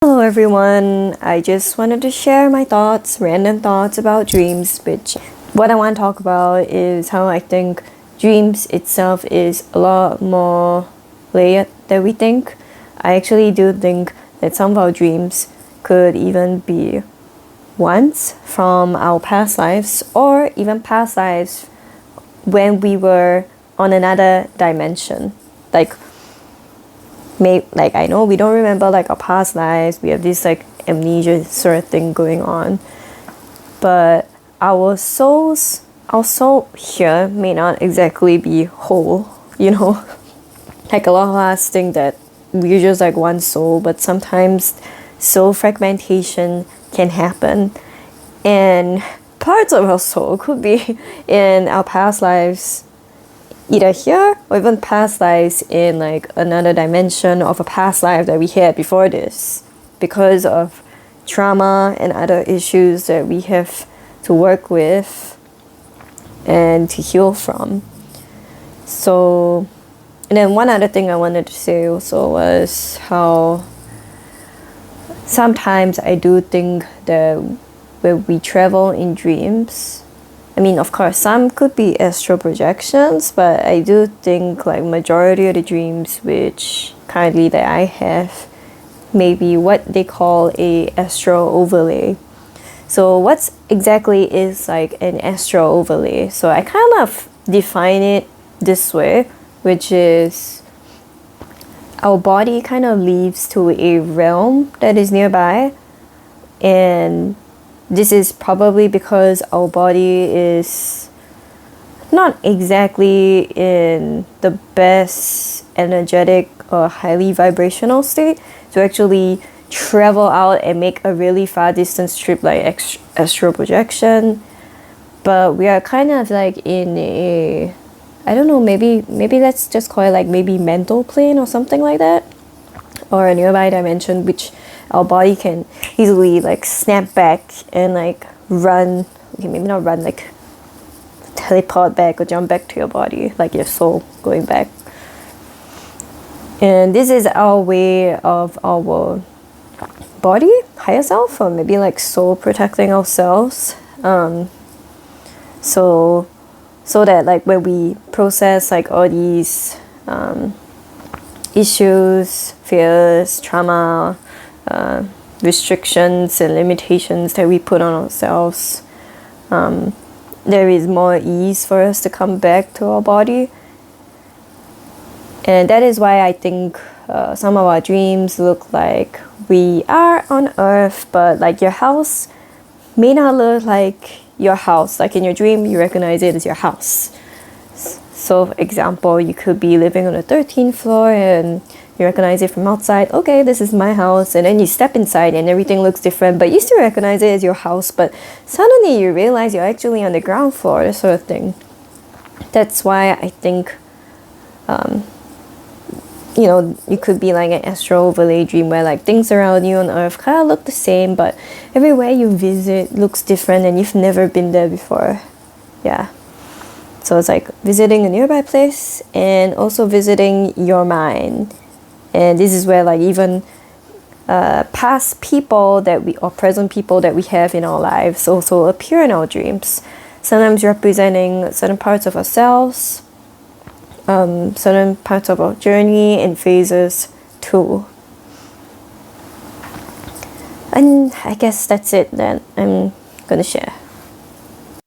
Hello everyone, I just wanted to share my thoughts, random thoughts about dreams, which what I want to talk about is how I think dreams itself is a lot more layered than we think. I actually do think that some of our dreams could even be ones from our past lives or even past lives when we were on another dimension. I know we don't remember our past lives, we have this amnesia sort of thing going on, but our soul here may not exactly be whole, a lot of us think that we're just one soul, but sometimes soul fragmentation can happen, and parts of our soul could be in our past lives, either here or even past lives in another dimension of a past life that we had before this, because of trauma and other issues that we have to work with and to heal from. So, and then one other thing I wanted to say also was how sometimes I do think that when we travel in dreams, of course, some could be astral projections, but I do think majority of the dreams which currently that I have may be what they call a astral overlay. So what exactly is an astral overlay? So I kind of define it this way, which is our body kind of leaves to a realm that is nearby, and this is probably because our body is not exactly in the best energetic or highly vibrational state to actually travel out and make a really far distance trip like astral projection. But we are kind of in a, I don't know, maybe let's just call it maybe mental plane or something like that, or a nearby dimension which our body can easily snap back and run, okay, maybe not run, teleport back or jump back to your body, your soul going back. And this is our way of our body, higher self, or maybe soul protecting ourselves, so that when we process all these issues, fears, trauma, restrictions and limitations that we put on ourselves, there is more ease for us to come back to our body. And that is why I think some of our dreams look like we are on earth, but your house may not look like your house. In your dream you recognize it as your house. So for example, you could be living on the 13th floor and you recognize it from outside. Okay, this is my house. And then you step inside and everything looks different, but you still recognize it as your house. But suddenly you realize you're actually on the ground floor, that sort of thing. That's why I think, you could be an astral overlay dream where things around you on earth kind of look the same, but everywhere you visit looks different and you've never been there before. Yeah. So it's visiting a nearby place and also visiting your mind. And this is where even past people that we, or present people that we have in our lives also appear in our dreams, sometimes representing certain parts of ourselves, certain parts of our journey and phases too. And I guess that's it then I'm gonna share.